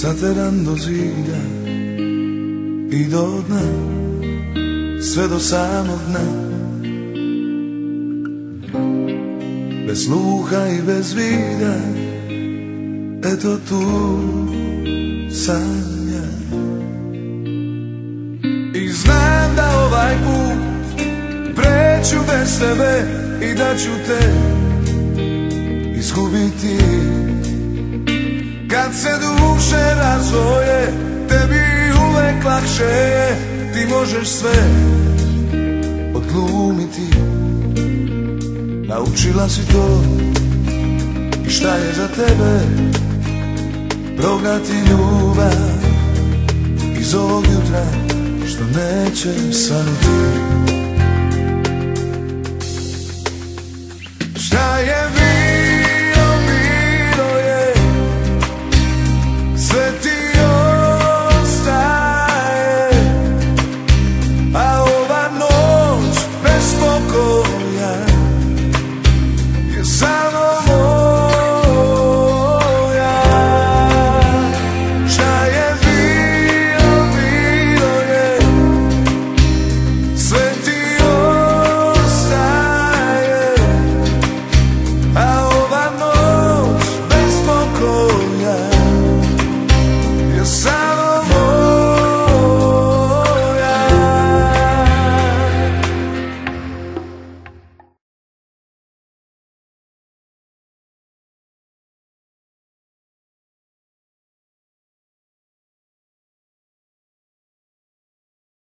Zateran do zida i do dna, sve do samog dna, bez sluha i bez vida. Eto tu sam ja i znam da ovaj put preću bez tebe i da ću te izgubiti. Kad se duše razdvoje, tebi uvek lakše je, ti možeš sve odglumiti. Naučila si to i šta je za tebe prognati ljubav iz ovog jutra što neće svanuti.